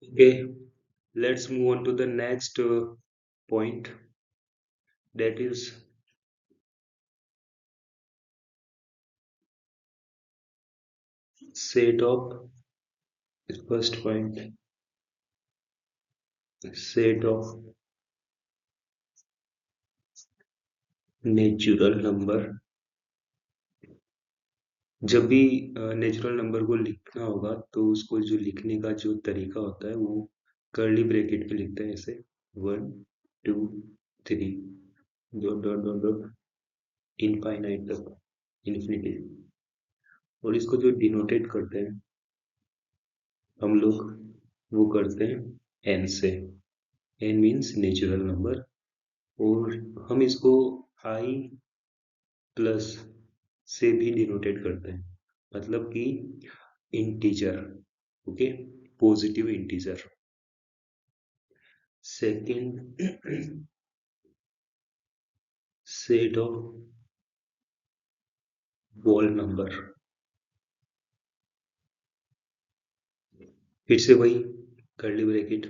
Okay, let's move on to the next point, that is set of first point, set of natural number. जब भी natural number को लिखना होगा तो उसको जो लिखने का जो तरीका होता है वो कर्ली ब्रैकेट में लिखते हैं, ऐसे 1 2 3 dot dot dot dot infinite तक, इन्फिनिटी। और इसको जो डिनोटेट करते हैं हम लोग, वो करते हैं एन से। N means natural number. और हम इसको आई प्लस से भी डिनोटेट करते हैं, मतलब कि integer. Okay, positive integer. Second, set of wall number. फिर से वही कर्ली ब्रैकेट।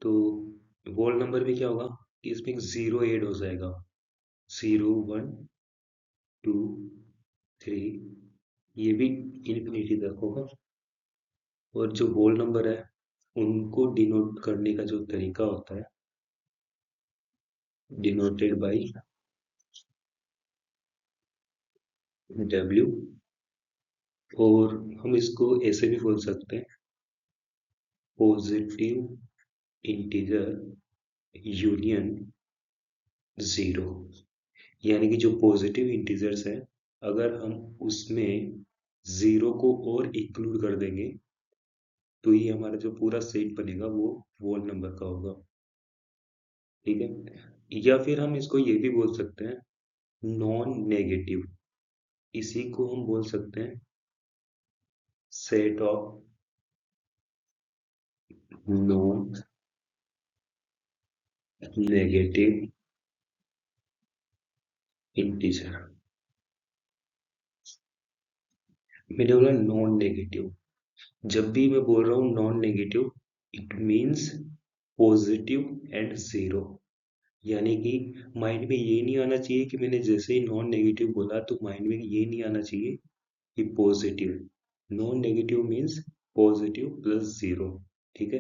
तो वॉल नंबर में क्या होगा कि इसमें जीरो ऐड हो जाएगा, 0 1 2 3, ये भी इन्फिनिटी तक होगा। और जो होल नंबर है उनको डिनोट करने का जो तरीका होता है, डिनोटेड बाय डब्ल्यू। और हम इसको ऐसे भी बोल सकते हैं, पॉजिटिव इंटीजर यूनियन जीरो। यानी कि जो पॉजिटिव इंटीजर्स है, अगर हम उसमें जीरो को और इंक्लूड कर देंगे तो ये हमारा जो पूरा सेट बनेगा वो वोल नंबर का होगा। ठीक है, या फिर हम इसको ये भी बोल सकते हैं नॉन नेगेटिव। इसी को हम बोल सकते हैं set of non negative integer. मैंने बोला नॉन नेगेटिव। जब भी मैं बोल रहा हूँ non negative, it means positive and zero. यानी कि माइंड में ये नहीं आना चाहिए कि मैंने जैसे ही नॉन नेगेटिव बोला तो माइंड में ये नहीं आना चाहिए कि positive. Non negative means positive plus zero. ठीक है,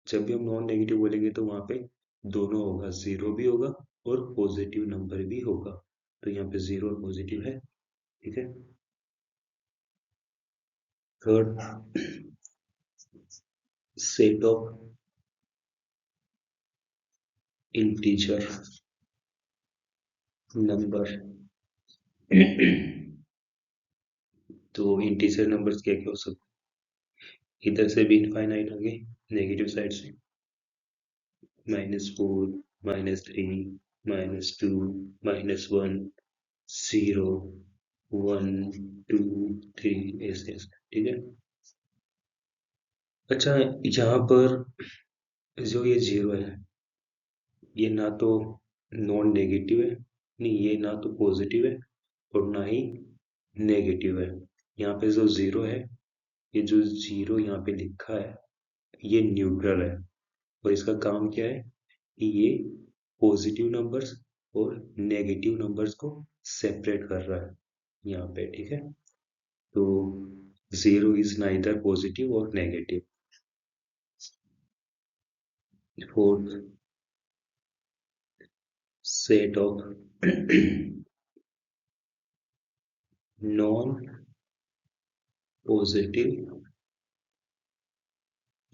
जब भी हम नॉन नेगेटिव बोलेंगे तो वहां पे दोनों होगा, जीरो भी होगा और पॉजिटिव नंबर भी होगा। तो यहाँ पे जीरो और पॉजिटिव है। ठीक है, third, set of integer number. तो इंटीजर नंबर्स क्या क्या हो सकते हैं? इधर से भी इनफाइनाइट होंगे, नेगेटिव साइड से -4 -3 -2 -1 0 1 2 3, ऐसे ऐसे। ठीक है, अच्छा, यहाँ पर जो ये जीरो है, ये ना तो नॉन नेगेटिव है, नहीं ये ना तो पॉजिटिव है और ना ही नेगेटिव है। यहाँ पे जो जीरो है, ये जो जीरो यहाँ पे लिखा है, ये न्यूट्रल है। और इसका काम क्या है कि ये पॉजिटिव नंबर्स और नेगेटिव नंबर्स को सेपरेट कर रहा है यहाँ पे। ठीक है, तो जीरो इज नाइदर पॉजिटिव और negative. Fourth, set of non positive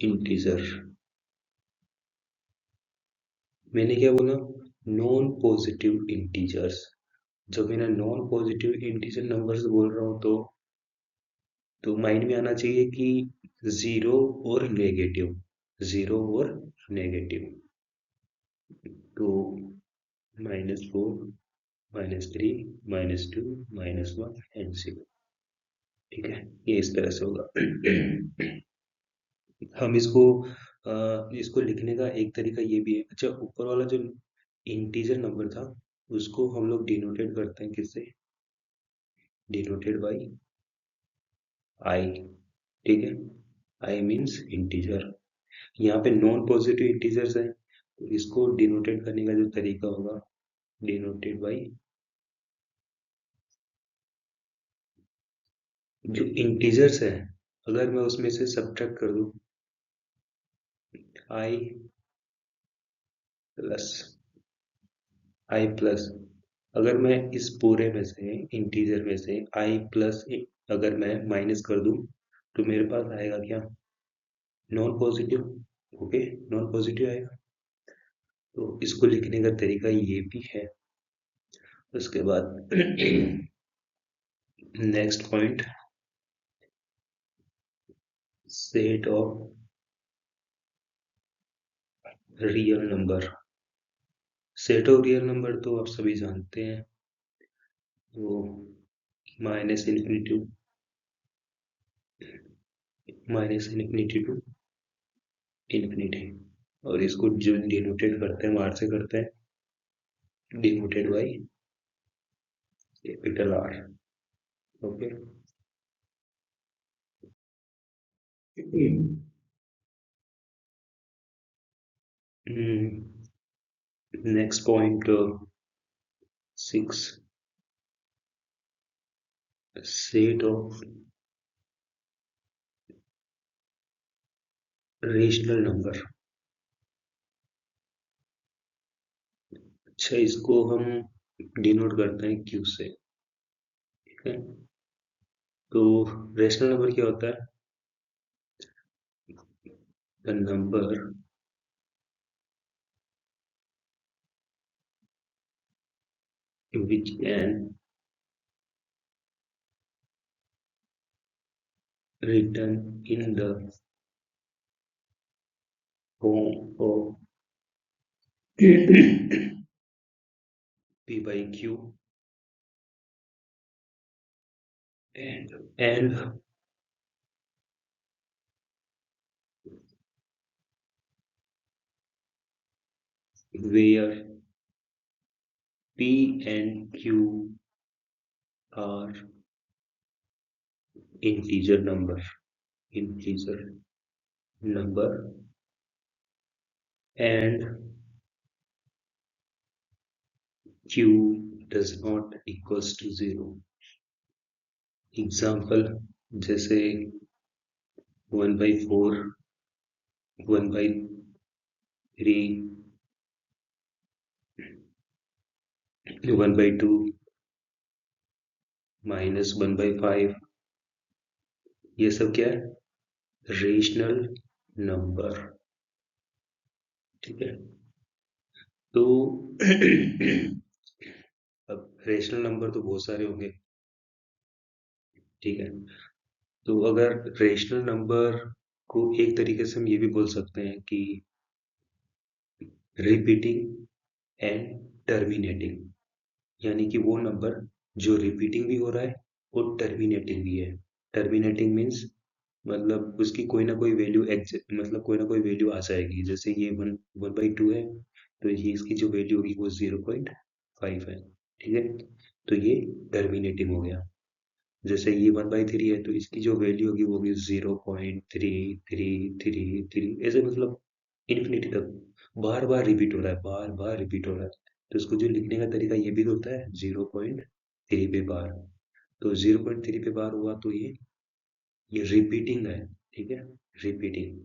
integer. मैंने क्या बोला, नॉन पॉजिटिव इंटीजर्स। जब मैं नॉन पॉजिटिव इंटीजर नंबर्स बोल रहा हूँ तो माइंड में आना चाहिए कि जीरो और नेगेटिव, जीरो और नेगेटिव। तो -4 -3 -2 -1 एंड 0। ठीक है, ये इस तरह से होगा। हम इसको लिखने का एक तरीका ये भी है। अच्छा, ऊपर वाला जो इंटीजर नंबर था उसको हम लोग डिनोटेट करते हैं किससे, डिनोटेड बाई आई। ठीक है, आई मीन्स इंटीजर। यहाँ पे नॉन पॉजिटिव इंटीजर्स है, तो इसको डिनोटेड करने का जो तरीका होगा, डिनोटेड बाई जो इंटीजर्स है, अगर मैं उसमें से सब्ट्रैक्ट कर दूं आई प्लस आई प्लस, अगर मैं इस पूरे में से इंटीजर में से आई प्लस अगर मैं माइनस कर दूं तो मेरे पास आएगा क्या, non positive. Okay, non positive आएगा। तो इसको लिखने का तरीका ये भी है। उसके बाद next point, set of real number. Set of real number तो आप सभी जानते हैं, वो माइनस इन्फिनिटी टू इन्फिनिटी, और इसको जो डिनोटेड करते हैं बाहर से करते हैं, denoted by capital R. Okay, next point 6, set of rational number. अच्छा, इसको हम डिनोट करते हैं क्यू से। ठीक है, तो रेशनल नंबर क्या होता है, the number which can written in the form of p by q and where p and q are integer number, integer number, and q does not equals to 0। Example जैसे 1/4, 1/3, 1/2, -1/5, ये सब क्या है, rational number. ठीक है, तो अब rational number तो बहुत सारे होंगे। ठीक है, तो अगर रेशनल नंबर को एक तरीके से हम ये भी बोल सकते हैं कि रिपीटिंग एंड टर्मिनेटिंग, यानी कि वो नंबर जो रिपीटिंग भी हो रहा है और टर्मिनेटिंग भी है। टर्मिनेटिंग मीन्स मतलब उसकी कोई ना कोई वैल्यू मतलब कोई ना कोई वैल्यू आ जाएगी, जैसे ये 1/2 है, तो ये इसकी जो वैल्यू होगी वो 0.5 है। ठीक है, तो ये टर्मिनेटिंग हो गया। जैसे ये 1/3 है, तो इसकी जो वैल्यू होगी वो होगी 0.3333, ऐसे मतलब इन्फिनिटी तक बार बार रिपीट हो रहा है, बार बार रिपीट हो रहा है। तो इसको जो लिखने का तरीका ये भी तो होता है 0.3 पे बार। तो 0.3 पे बार हुआ तो ये रिपीटिंग है। ठीक है, रिपीटिंग।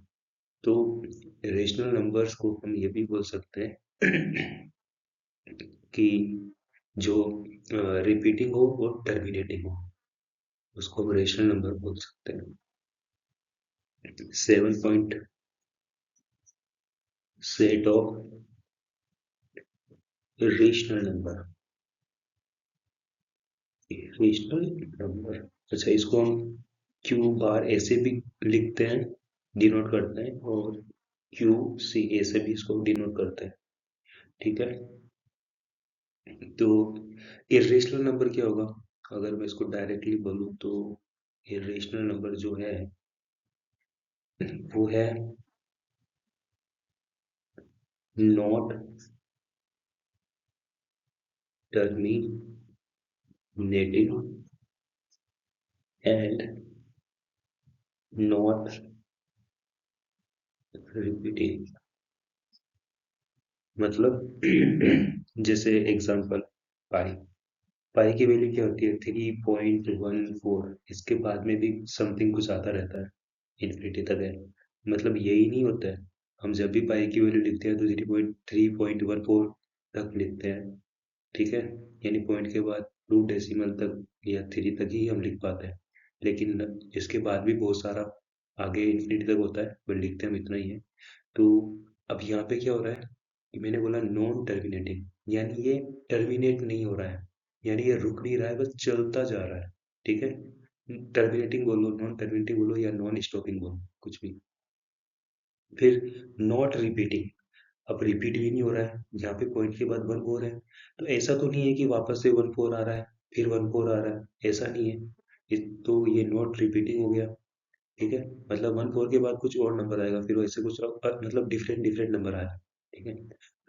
तो रेशनल नंबर्स को हम ये भी बोल सकते हैं कि जो रिपीटिंग हो और टर्मिनेटिंग हो, उसको हम रेशनल नंबर बोल सकते हैं। 7 point, set of rational number. Rational number, अच्छा इसको हम क्यू बार ऐसे भी लिखते हैं, डिनोट करते हैं, और क्यू सी ए से भी इसको डिनोट करते हैं। ठीक है, तो इरेशनल नंबर क्या होगा, अगर मैं इसको डायरेक्टली बोलूँ तो इरेशनल नंबर जो है वो है not terminating and not repeating मतलब जैसे एग्जांपल पाई। पाई की वैल्यू क्या होती है? 3.14। इसके बाद में भी समथिंग कुछ आता रहता है, इन्फिनिटी तक है। मतलब यही नहीं होता है। हम जब भी पाई की वैल्यू लिखते हैं तो 3.14 तक लिखते हैं। ठीक है, यानी पॉइंट के बाद 2 डेसिमल तक या 3 तक ही हम लिख पाते हैं। लेकिन इसके बाद भी बहुत सारा आगे इन्फिनिटी तक होता है, पर लिखते हम इतना ही है। तो अब यहाँ पे क्या हो रहा है कि मैंने बोला नॉन टर्मिनेटिंग, यानी ये टर्मिनेट नहीं हो रहा है, यानी ये रुक नहीं रहा है, बस चलता जा रहा है। ठीक है, टर्मिनेटिंग बोलो, नॉन टर्मिनेटिंग बोलो, या नॉन स्टॉपिंग बोलो, कुछ भी। फिर नॉट रिपीटिंग, अब रिपीट भी नहीं हो रहा है, यहाँ पे पॉइंट के बाद 1 4 है। तो ऐसा तो नहीं है कि वापस से 1 4 आ रहा है, फिर 1 4 आ रहा है, ऐसा नहीं है। तो ये नॉट रिपीटिंग हो गया। ठीक है, मतलब 1 4 के बाद कुछ और नंबर आएगा, फिर वैसे कुछ मतलब डिफरेंट डिफरेंट नंबर आएगा। ठीक है,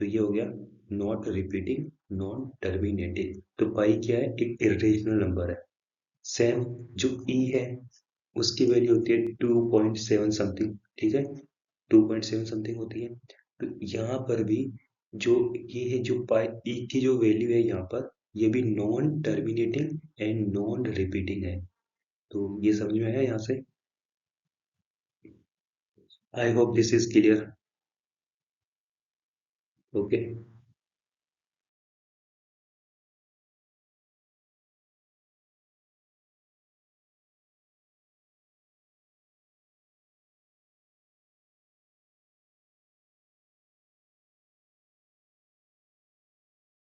तो ये हो गया नॉट रिपीटिंग, नॉन टर्मिनेटिंग। तो पाई क्या है? एक इरेशनल नंबर है। सेम जो ई है, उसकी वैल्यू होती है 2.7 समथिंग। ठीक है, 2.7 समथिंग होती है। तो यहाँ पर भी जो ये है, जो पाई ई की जो वैल्यू है यहाँ पर, ये भी non terminating and non repeating है। तो ये समझ में आया यहाँ से? I hope this is clear. Okay.